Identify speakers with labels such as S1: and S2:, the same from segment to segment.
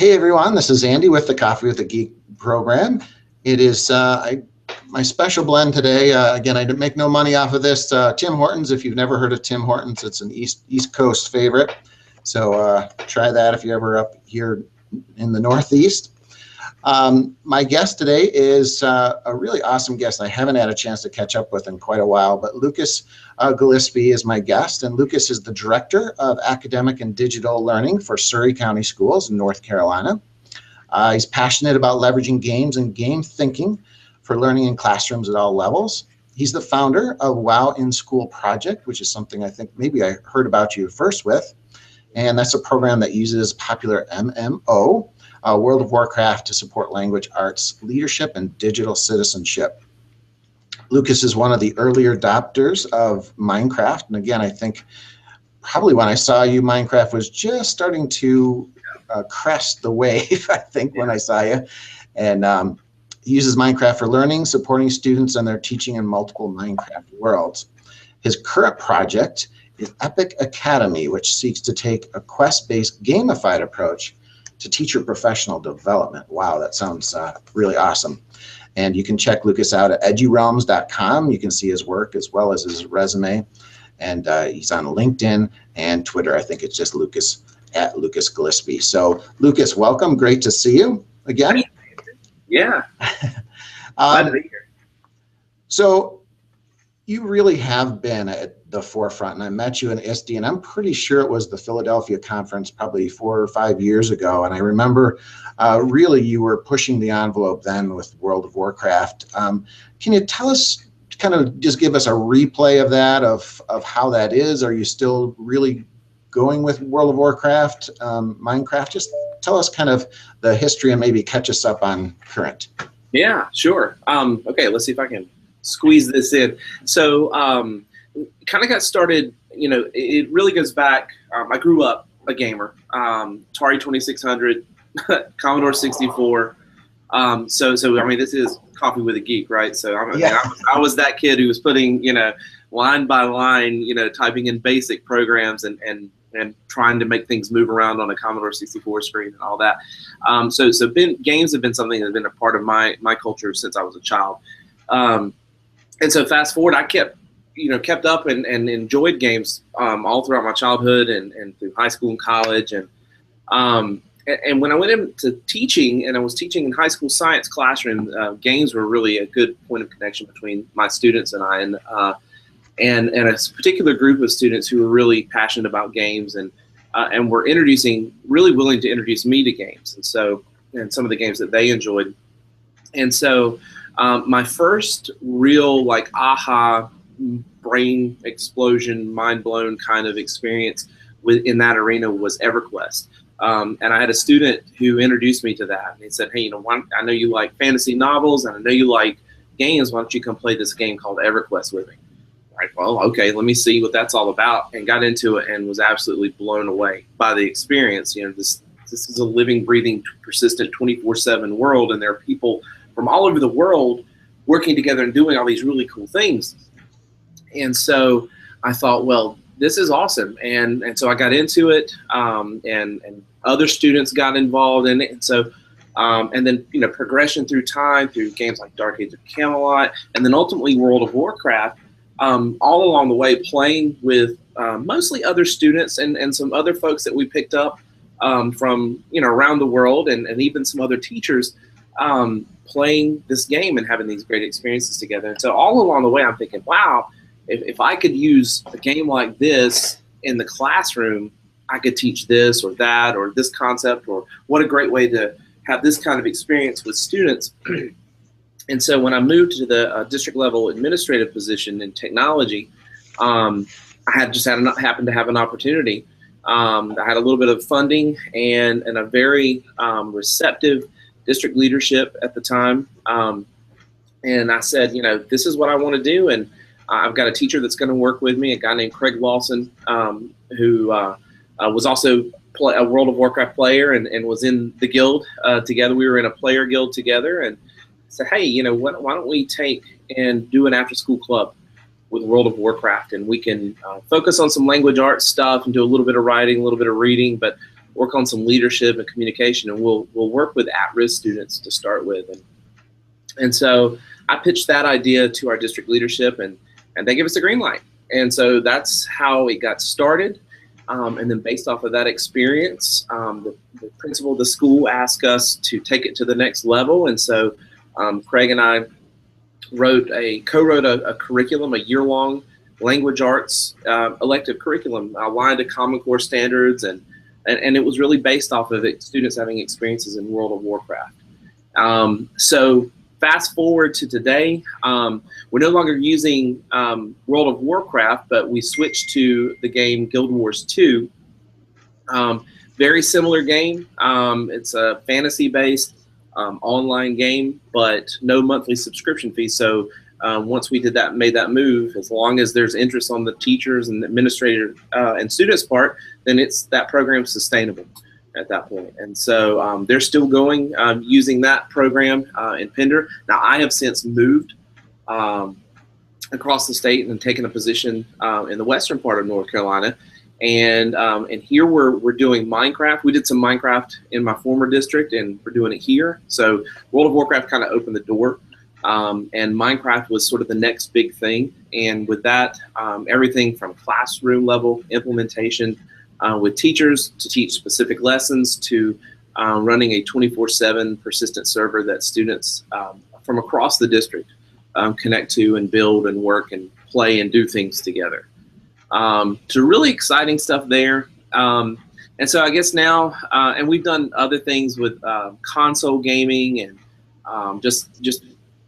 S1: Hey everyone, this is Andy with the Coffee with the Geek program. It is my special blend today. Again, I didn't make no money off of this. Tim Hortons, if you've never heard of Tim Hortons, it's an East Coast favorite. So try that if you're ever up here in the Northeast. My guest today is a really awesome guest I haven't had a chance to catch up with in quite a while, but Lucas Gilespie is my guest, and Lucas is the Director of Academic and Digital Learning for Surry County Schools in North Carolina. He's passionate about leveraging games and game thinking for learning in classrooms at all levels. He's the founder of WOW in School Project, which is something I think maybe I heard about you first with, and that's a program that uses popular MMO, World of Warcraft, to support language arts, leadership, and digital citizenship. Lucas is one of the earlier adopters of Minecraft. And again, I think probably when I saw you, Minecraft was just starting to crest the wave, I think, when I saw you. And he uses Minecraft for learning, supporting students and their teaching in multiple Minecraft worlds. His current project is Epic Academy, which seeks to take a quest-based gamified approach to teacher professional development. Wow, that sounds really awesome. And you can check Lucas out at edurealms.com. You can see his work as well as his resume. And he's on LinkedIn and Twitter. I think it's just Lucas at Lucas Gilespie. So Lucas, welcome. Great to see you again.
S2: Yeah. Glad to be here.
S1: So you really have been at the forefront, and I met you in ISTE, and I'm pretty sure it was the Philadelphia conference probably 4 or 5 years ago. And I remember really you were pushing the envelope then with World of Warcraft. Can you tell us, kind of just give us a replay of that, of how that is? Are you still really going with World of Warcraft, Minecraft? Just tell us kind of the history and maybe catch us up on current.
S2: Yeah, sure. Okay, let's see if I can squeeze this in. So kind of got started, it really goes back. I grew up a gamer, Atari 2600, Commodore 64. So I mean, this is Coffee with a Geek, right? So I was that kid who was putting, line by line, typing in basic programs and trying to make things move around on a Commodore 64 screen and all that. So games have been something that's been a part of my culture since I was a child. And so fast forward, I kept up and enjoyed games all throughout my childhood and through high school and college. And when I went into teaching, and I was teaching in high school science classroom, games were really a good point of connection between my students and I, and a particular group of students who were really passionate about games and were really willing to introduce me to games, and some of the games that they enjoyed. And so my first real aha brain explosion, mind blown kind of experience in that arena was EverQuest. And I had a student who introduced me to that. And he said, hey, I know you like fantasy novels and I know you like games. Why don't you come play this game called EverQuest with me? Right, well, okay, let me see what that's all about. And got into it and was absolutely blown away by the experience. This is a living, breathing, persistent 24/7 world. And there are people from all over the world working together and doing all these really cool things. And so I thought, well, this is awesome. And so I got into it, and other students got involved in it. And so, and then, progression through time, through games like Dark Age of Camelot, and then ultimately World of Warcraft, all along the way playing with mostly other students and some other folks that we picked up from, around the world, and even some other teachers, playing this game and having these great experiences together. And so all along the way, I'm thinking, wow, if I could use a game like this in the classroom, I could teach this or that or this concept, or what a great way to have this kind of experience with students. And so when I moved to the district level administrative position in technology, I happened to have an opportunity. I had a little bit of funding and a very receptive district leadership at the time. And I said, this is what I want to do. And I've got a teacher that's going to work with me, a guy named Craig Lawson, who was also a World of Warcraft player and was in the guild together. We were in a player guild together, and said, hey, why don't we take and do an after-school club with World of Warcraft, and we can focus on some language arts stuff and do a little bit of writing, a little bit of reading, but work on some leadership and communication, and we'll work with at-risk students to start with. And so I pitched that idea to our district leadership, and they gave us a green light. And so that's how it got started. And then based off of that experience, the principal of the school asked us to take it to the next level. And so Craig and I co-wrote a curriculum, a year-long language arts elective curriculum aligned to Common Core standards, and it was really based off of students having experiences in World of Warcraft. So fast forward to today, we're no longer using World of Warcraft, but we switched to the game Guild Wars 2. Very similar game. It's a fantasy-based online game, but no monthly subscription fee. So once we made that move, as long as there's interest on the teachers and administrator and students' part, then that program's sustainable at that point. And so they're still going using that program in Pender. Now I have since moved across the state and taken a position in the western part of North Carolina. And here we're doing Minecraft. We did some Minecraft in my former district, and we're doing it here. So World of Warcraft kind of opened the door, and Minecraft was sort of the next big thing. And with that, everything from classroom level implementation with teachers to teach specific lessons to running a 24/7 persistent server that students from across the district connect to and build and work and play and do things together. So really exciting stuff there. And so I guess now, and we've done other things with console gaming and just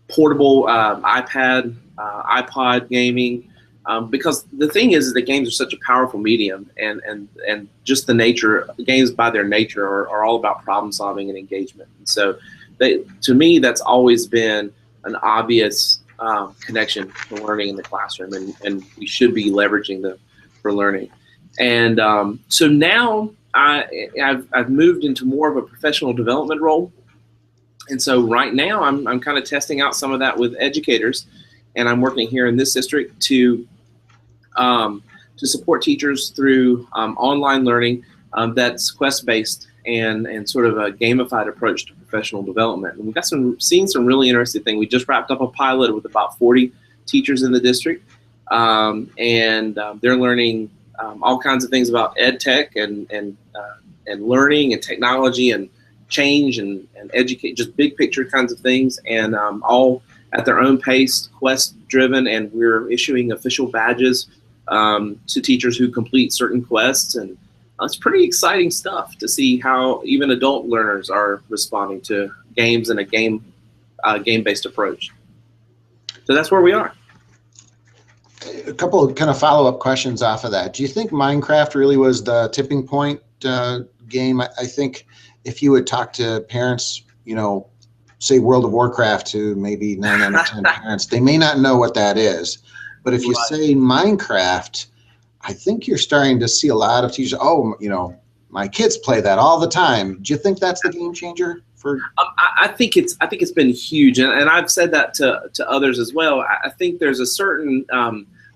S2: portable iPad, iPod gaming. Because the thing is that games are such a powerful medium, and just the nature, games by their nature are all about problem solving and engagement. And so to me, that's always been an obvious connection to learning in the classroom, and we should be leveraging them for learning. And so now I've moved into more of a professional development role. And so right now I'm kind of testing out some of that with educators, and I'm working here in this district to support teachers through online learning that's quest-based and sort of a gamified approach to professional development. And we've got seen some really interesting things. We just wrapped up a pilot with about 40 teachers in the district, and they're learning all kinds of things about ed tech and learning and technology and change and educate, just big picture kinds of things, and all at their own pace, quest driven, and we're issuing official badges to teachers who complete certain quests. And it's pretty exciting stuff to see how even adult learners are responding to games and a game-based approach. So that's where we are.
S1: A couple of kind of follow-up questions off of that. Do you think Minecraft really was the tipping point game? I think if you would talk to parents, say World of Warcraft to maybe 9 out of 10 parents, they may not know what that is. But if you say Minecraft, I think you're starting to see a lot of teachers, my kids play that all the time. Do you think that's the game changer for?
S2: I think it's been huge, and I've said that to others as well. I think there's a certain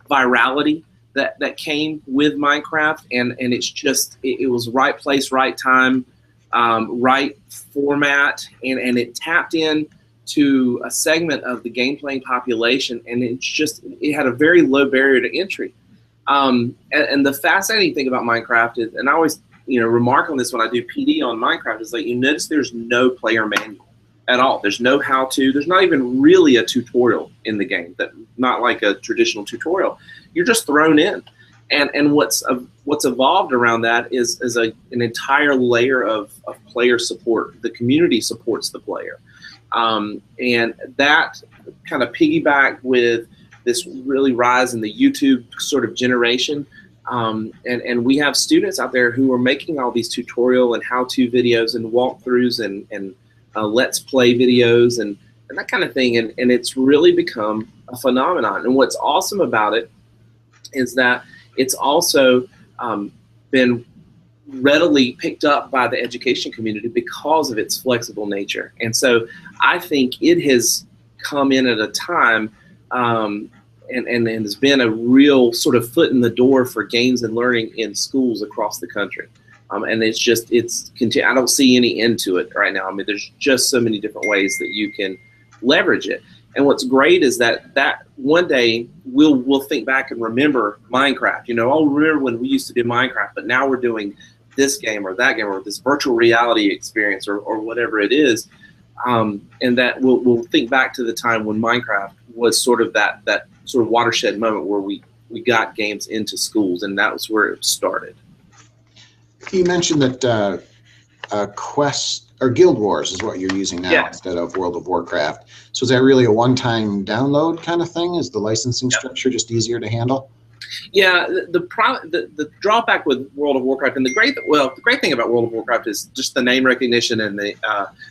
S2: virality that came with Minecraft, and it's just it was right place, right time, right format, and it tapped in to a segment of the game playing population, and it had a very low barrier to entry. And the fascinating thing about Minecraft is, and I always remark on this when I do PD on Minecraft, is you notice there's no player manual at all. There's no how-to. There's not even really a tutorial in the game. Not like a traditional tutorial. You're just thrown in, and what's evolved around that is an entire layer of player support. The community supports the player, and that kind of piggybacked with this really rise in the YouTube sort of generation. And we have students out there who are making all these tutorial and how-to videos and walkthroughs and let's play videos and that kind of thing. And it's really become a phenomenon. And what's awesome about it is that it's also been readily picked up by the education community because of its flexible nature. And so I think it has come in at a time and has been a real sort of foot in the door for games and learning in schools across the country. And I don't see any end to it right now. I mean, there's just so many different ways that you can leverage it. And what's great is that one day we'll think back and remember Minecraft. I'll remember when we used to do Minecraft, but now we're doing this game or that game or this virtual reality experience or whatever it is. And that we'll think back to the time when Minecraft was sort of that sort of watershed moment where we got games into schools, and that was where it started.
S1: You mentioned that Quest or Guild Wars is what you're using now instead of World of Warcraft. So is that really a one-time download kind of thing? Is the licensing structure just easier to handle?
S2: Yeah, the drawback with World of Warcraft, and the great thing about World of Warcraft is just the name recognition and the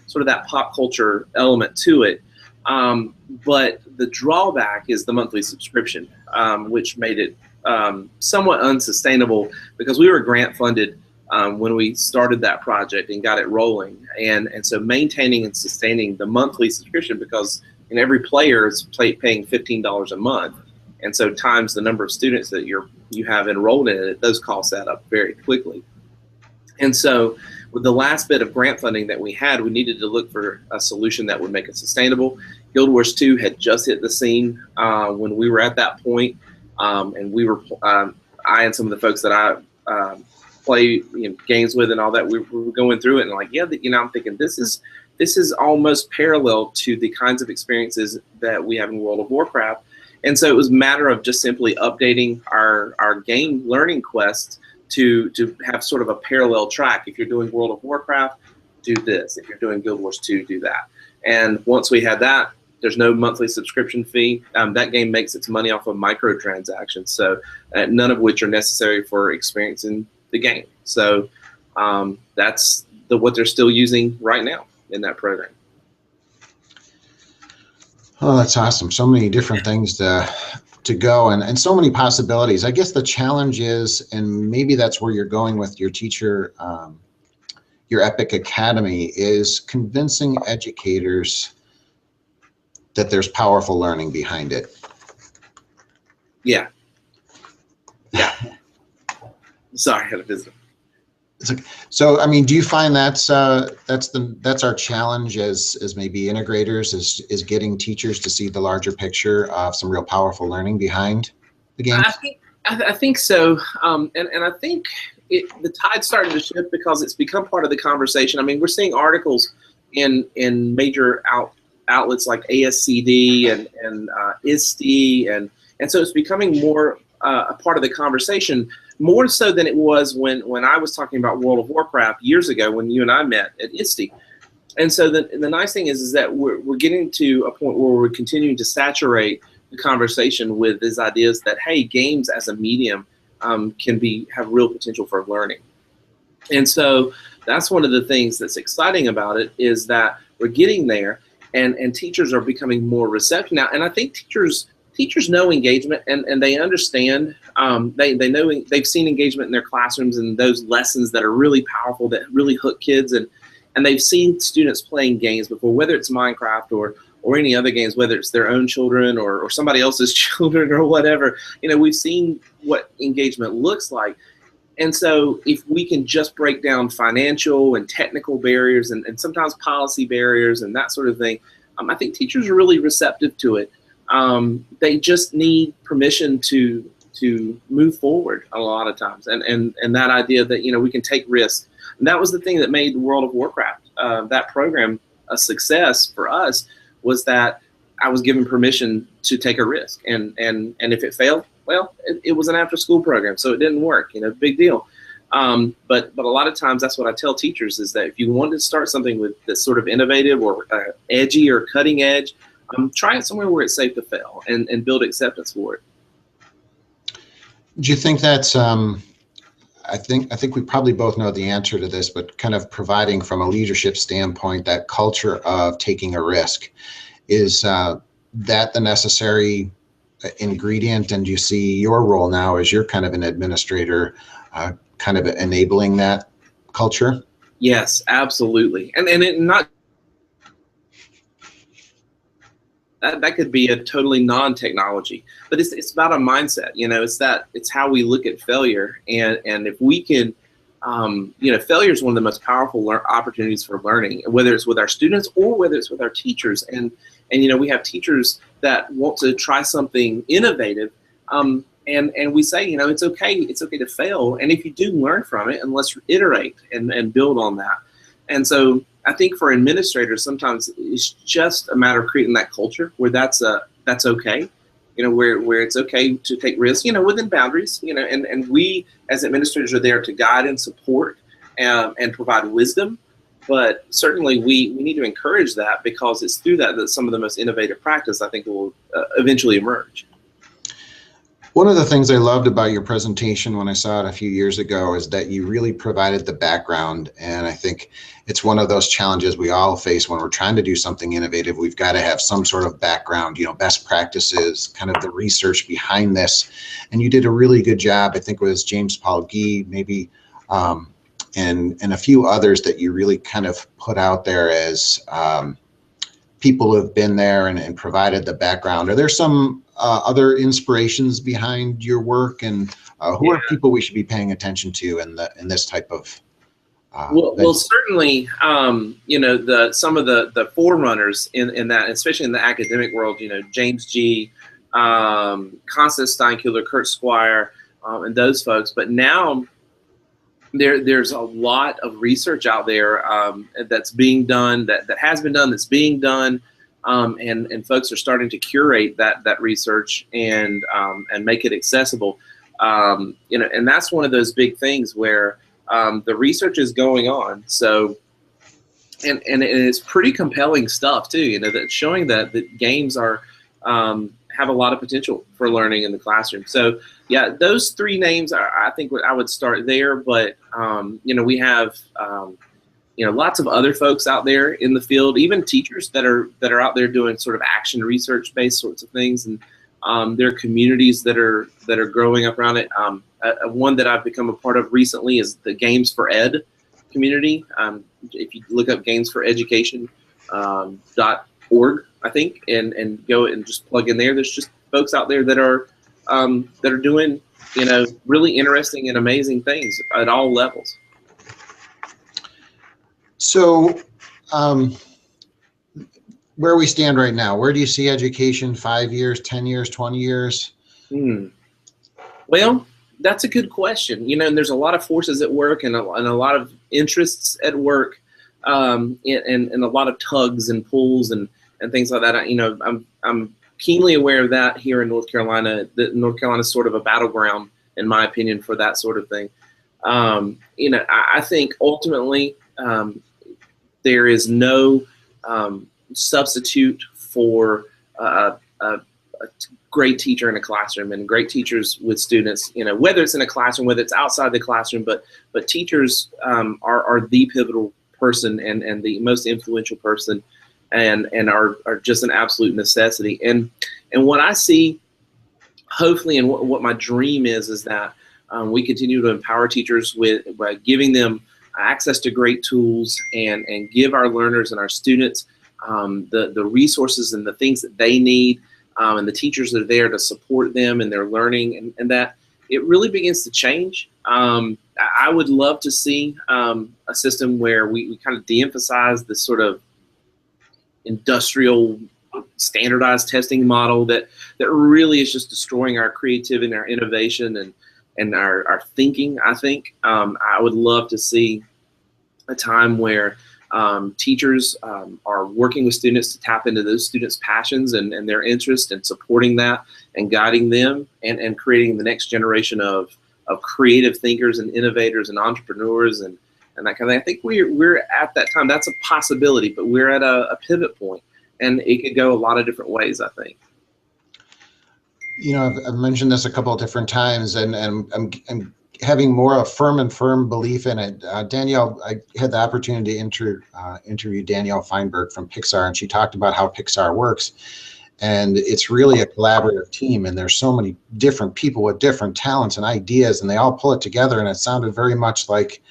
S2: sort of that pop culture element to it. But the drawback is the monthly subscription, which made it somewhat unsustainable because we were grant funded when we started that project and got it rolling, and so maintaining and sustaining the monthly subscription, because every player is paying $15 a month. And so times the number of students that you have enrolled in it, those costs add up very quickly. And so with the last bit of grant funding that we had, we needed to look for a solution that would make it sustainable. Guild Wars 2 had just hit the scene when we were at that point. And we were, I and some of the folks that I play games with and all that, we were going through it and like, I'm thinking this is almost parallel to the kinds of experiences that we have in World of Warcraft. And so it was a matter of just simply updating our game learning quests to have sort of a parallel track. If you're doing World of Warcraft, do this. If you're doing Guild Wars 2, do that. And once we had that, there's no monthly subscription fee. That game makes its money off of microtransactions, so none of which are necessary for experiencing the game. So that's what they're still using right now in that program.
S1: Oh, that's awesome. So many different things to go and so many possibilities. I guess the challenge is, and maybe that's where you're going with your teacher, your Epic Academy, is convincing educators that there's powerful learning behind it.
S2: Yeah. Sorry, I had a visitor.
S1: So, I mean, do you find that's our challenge as maybe integrators is getting teachers to see the larger picture of some real powerful learning behind the game?
S2: I think so, and I think the tide's starting to shift because it's become part of the conversation. I mean, we're seeing articles in major outlets like ASCD and ISTE, and so it's becoming more a part of the conversation, more so than it was when I was talking about World of Warcraft years ago when you and I met at ISTE. And so the nice thing is that we're getting to a point where we're continuing to saturate the conversation with these ideas that, hey, games as a medium can have real potential for learning. And so that's one of the things that's exciting about it, is that we're getting there, and teachers are becoming more receptive now. And I think teachers know engagement, and they understand. They know they've seen engagement in their classrooms and those lessons that are really powerful, that really hook kids, and they've seen students playing games before, whether it's Minecraft or any other games, whether it's their own children or somebody else's children or whatever. We've seen what engagement looks like. And so if we can just break down financial and technical barriers and sometimes policy barriers and that sort of thing, I think teachers are really receptive to it. They just need permission to move forward a lot of times, and that idea that we can take risks. And that was the thing that made World of Warcraft, that program, a success for us, was that I was given permission to take a risk, and if it failed, well, it was an after-school program, so it didn't work. Big deal. But a lot of times that's what I tell teachers, is that if you want to start something that's sort of innovative or edgy or cutting edge, try it somewhere where it's safe to fail and build acceptance for it.
S1: Do you think that's, I think we probably both know the answer to this, but kind of providing from a leadership standpoint, that culture of taking a risk, is that the necessary ingredient? And do you see your role now as you're kind of an administrator, kind of enabling that culture?
S2: Yes, absolutely. And it not, that could be a totally non-technology, but it's about a mindset. It's how we look at failure, and if we can failure is one of the most powerful opportunities for learning, whether it's with our students or whether it's with our teachers. And we have teachers that want to try something innovative, and we say, it's okay to fail, and if you do, learn from it, and let's iterate and build on that. And so I think for administrators, sometimes it's just a matter of creating that culture where that's okay. Where it's okay to take risks, within boundaries, and we as administrators are there to guide and support and provide wisdom. But certainly we need to encourage that, because it's through that some of the most innovative practice, I think, will eventually emerge.
S1: One of the things I loved about your presentation when I saw it a few years ago is that you really provided the background. And I think it's one of those challenges we all face when we're trying to do something innovative. We've got to have some sort of background, best practices, kind of the research behind this. And you did a really good job. I think it was James Paul Gee, maybe, and a few others that you really kind of put out there as people who have been there and provided the background. Are there some other inspirations behind your work, and who are people we should be paying attention to in this type of?
S2: Well, certainly, some of the forerunners in that, especially in the academic world, James Gee, Constance Steinkuhler, Kurt Squire, and those folks. But now there's a lot of research out there that's being done, that has been done, that's being done. And folks are starting to curate that research and make it accessible. And that's one of those big things where the research is going on. So, and it's pretty compelling stuff too. That's showing that games are have a lot of potential for learning in the classroom. So, yeah, those three names I think I would start there. But we have lots of other folks out there in the field, even teachers that are out there doing sort of action research-based sorts of things, and there are communities that are growing up around it. One that I've become a part of recently is the Games for Ed community. If you look up gamesforeducation.org, I think, and go and just plug in there, there's just folks out there that are doing really interesting and amazing things at all levels.
S1: So where we stand right now, where do you see education 5 years, 10 years, 20 years?
S2: Well, that's a good question. And there's a lot of forces at work and a lot of interests at work, and a lot of tugs and pulls and things like that. I'm keenly aware of that here in North Carolina. That North Carolina is sort of a battleground, in my opinion, for that sort of thing. I think ultimately there is no substitute for a great teacher in a classroom, and great teachers with students, whether it's in a classroom, whether it's outside the classroom, but teachers are the pivotal person and the most influential person, and are just an absolute necessity. And what I see, hopefully, and what my dream is that we continue to empower teachers by giving them access to great tools and give our learners and our students the resources and the things that they need, and the teachers that are there to support them in their learning, and that it really begins to change. I would love to see a system where we kind of de-emphasize this sort of industrial standardized testing model that really is just destroying our creativity and our innovation and our thinking. I think I would love to see a time where teachers are working with students to tap into those students' passions and their interest, and supporting that and guiding them and creating the next generation of creative thinkers and innovators and entrepreneurs and that kind of thing. I think we're at that time. That's a possibility, but we're at a pivot point, and it could go a lot of different ways, I think.
S1: I've mentioned this a couple of different times, and I'm having more a firm belief in it. Danielle, I had the opportunity to interview Danielle Feinberg from Pixar, and she talked about how Pixar works. And it's really a collaborative team, and there's so many different people with different talents and ideas, and they all pull it together. And it sounded very much like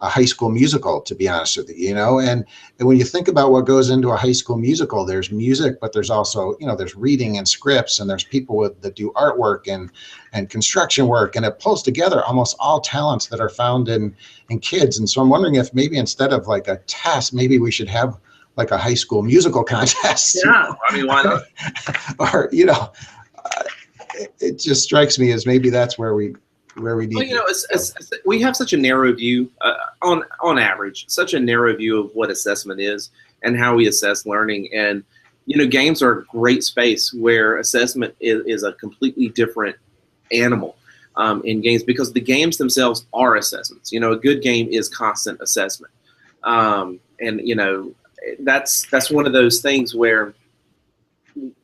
S1: High School Musical, to be honest with you, and when you think about what goes into a High School Musical, there's music, but there's also, there's reading and scripts, and there's people that do artwork and construction work, and it pulls together almost all talents that are found in kids. And so I'm wondering if maybe instead of like a test, maybe we should have like a High School Musical contest.
S2: Yeah, I mean, why not?
S1: Or, it just strikes me as maybe that's where we need.
S2: Well, we have such a narrow view, on average, such a narrow view of what assessment is and how we assess learning. And games are a great space where assessment is a completely different animal in games, because the games themselves are assessments. A good game is constant assessment, and that's one of those things where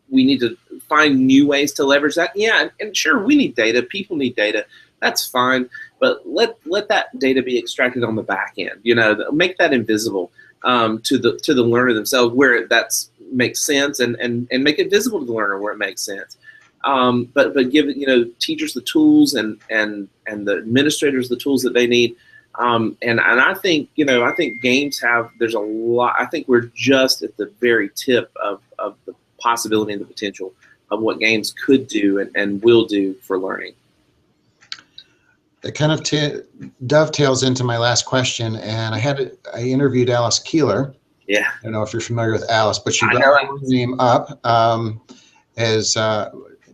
S2: we need to find new ways to leverage that. Yeah, and sure, we need data. People need data. That's fine, but let that data be extracted on the back end. Make that invisible to the learner themselves, where that makes sense, and make it visible to the learner where it makes sense. But give teachers the tools and the administrators the tools that they need. And I think I think games there's a lot. I think we're just at the very tip of the possibility and the potential of what games could do and will do for learning.
S1: It kind of dovetails into my last question, and I interviewed Alice Keeler.
S2: Yeah.
S1: I don't know if you're familiar with Alice, but she brought her name up as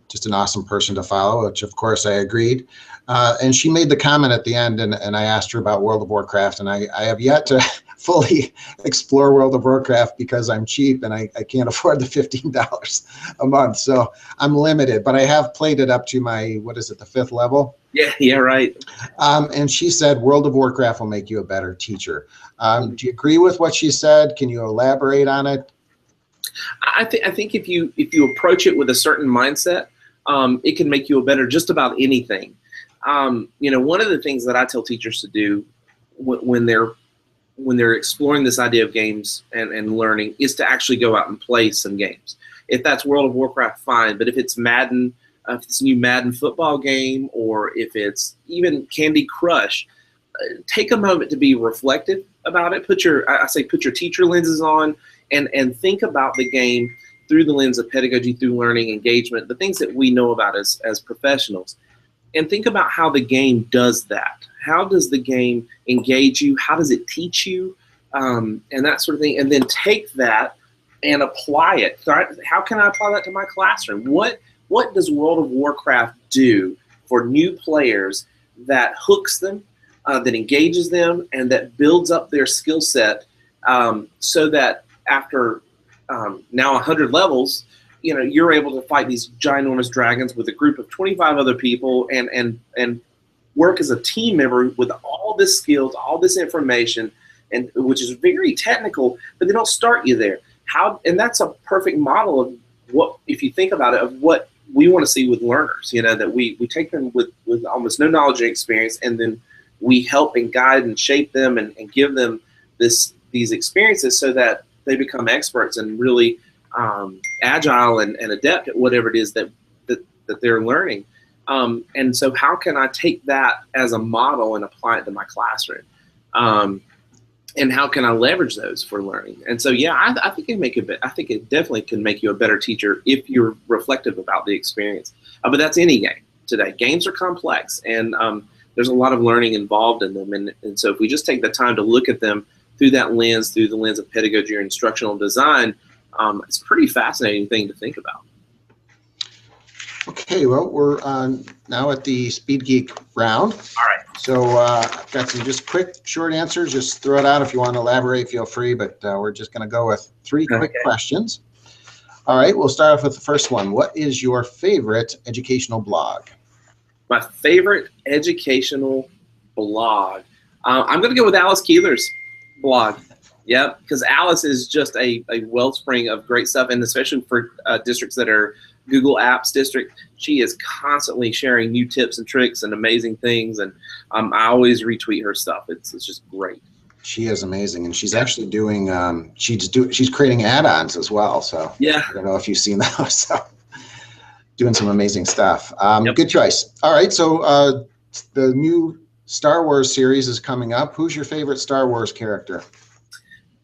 S1: just an awesome person to follow, which of course I agreed. And she made the comment at the end, and I asked her about World of Warcraft, and I have yet to fully explore World of Warcraft because I'm cheap and I can't afford the $15 a month. So I'm limited, but I have played it up to my, the 5th level?
S2: Yeah, right.
S1: And she said World of Warcraft will make you a better teacher. Do you agree with what she said? Can you elaborate on it?
S2: I think if you approach it with a certain mindset, it can make you a better just about anything. One of the things that I tell teachers to do when they're exploring this idea of games and learning is to actually go out and play some games. If that's World of Warcraft, fine. But if it's Madden, if it's a new Madden football game, or if it's even Candy Crush, take a moment to be reflective about it. Put your teacher lenses on and think about the game through the lens of pedagogy, through learning, engagement, the things that we know about as professionals. And think about how the game does that. How does the game engage you? How does it teach you? And that sort of thing. And then take that and apply it. How can I apply that to my classroom? What does World of Warcraft do for new players that hooks them, that engages them, and that builds up their skill set so that after now 100 levels, you're able to fight these ginormous dragons with a group of 25 other people and work as a team member with all this skills, all this information, and which is very technical, but they don't start you there. And that's a perfect model of what, if you think about it, of what we want to see with learners, that we take them with almost no knowledge and experience, and then we help and guide and shape them and give them these experiences so that they become experts and really agile and adept at whatever it is that they're learning. And so how can I take that as a model and apply it to my classroom? And how can I leverage those for learning? And so, yeah, I think it definitely can make you a better teacher if you're reflective about the experience. But that's any game today. Games are complex, and there's a lot of learning involved in them. And so if we just take the time to look at them through the lens of pedagogy or instructional design, it's a pretty fascinating thing to think about.
S1: Okay, well, we're now at the Speed Geek round.
S2: All right.
S1: So I've got some just quick, short answers. Just throw it out if you want to elaborate, feel free, but we're just going to go with 3 quick questions. All right, we'll start off with the first one. What is your favorite educational blog?
S2: My favorite educational blog? I'm going to go with Alice Keeler's blog. Yeah, because Alice is just a wellspring of great stuff, and especially for districts that are Google Apps district, she is constantly sharing new tips and tricks and amazing things, and I always retweet her stuff. It's just great.
S1: She is amazing, and she's actually doing she's creating add-ons as well. So
S2: yeah,
S1: I don't know if you've seen those. So doing some amazing stuff.
S2: Yep.
S1: Good choice. All right, so the new Star Wars series is coming up. Who's your favorite Star Wars character?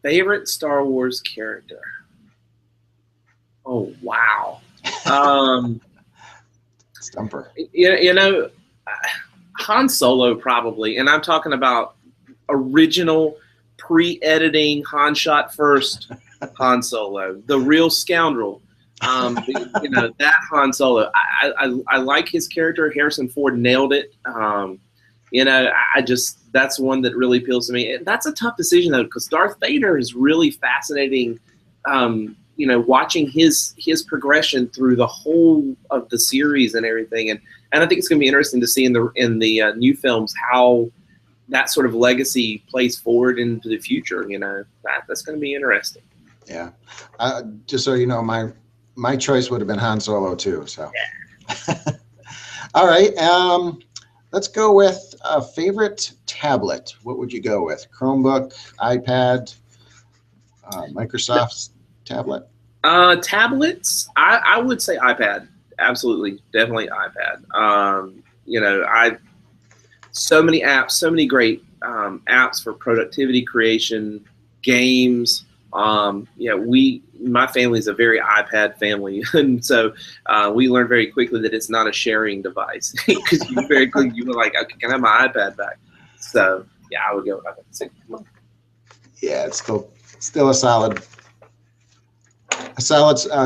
S2: Favorite Star Wars character? Oh, wow.
S1: Stumper.
S2: You know, Han Solo probably, and I'm talking about original pre-editing Han shot first Han Solo, the real scoundrel. You know, that Han Solo. I like his character. Harrison Ford nailed it. You know, that's one that really appeals to me. And that's a tough decision though, because Darth Vader is really fascinating. You know, watching his progression through the whole of the series and everything, and I think it's going to be interesting to see in the new films how that sort of legacy plays forward into the future. You know, that's going to be interesting.
S1: Yeah, just so you know, my choice would have been Han Solo too. So, yeah. All right, let's go with a favorite tablet. What would you go with? Chromebook, iPad, Microsoft's tablet?
S2: Tablets, I would say iPad. Absolutely, definitely iPad. You know, so many apps, so many great apps for productivity creation, games. Yeah, my family is a very iPad family, and so we learned very quickly that it's not a sharing device because you were like, okay, can I have my iPad back? So yeah, I would go with iPad.
S1: Yeah, it's still a solid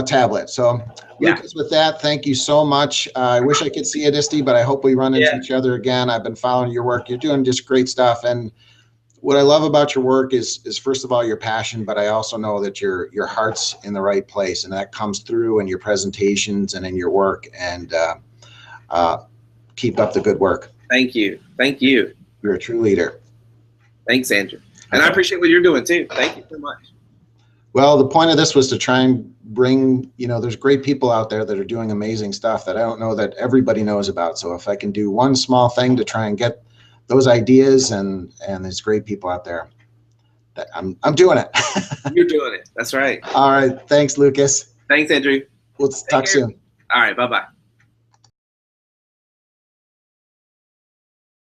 S1: tablet. So,
S2: yeah.
S1: Lucas, with that, thank you so much. I wish I could see you at ISTE, but I hope we run into each other again. I've been following your work. You're doing just great stuff. And what I love about your work is first of all, your passion, but I also know that your heart's in the right place, and that comes through in your presentations and in your work. And keep up the good work.
S2: Thank you. Thank you.
S1: You're a true leader.
S2: Thanks, Andrew. And I appreciate what you're doing too. Thank you so much.
S1: Well, the point of this was to try and bring, you know, there's great people out there that are doing amazing stuff that I don't know that everybody knows about. So if I can do one small thing to try and get those ideas and there's great people out there, that I'm doing it.
S2: You're doing it. That's right.
S1: All right. Thanks, Lucas.
S2: Thanks, Andrew.
S1: We'll talk soon.
S2: All right. Bye-bye.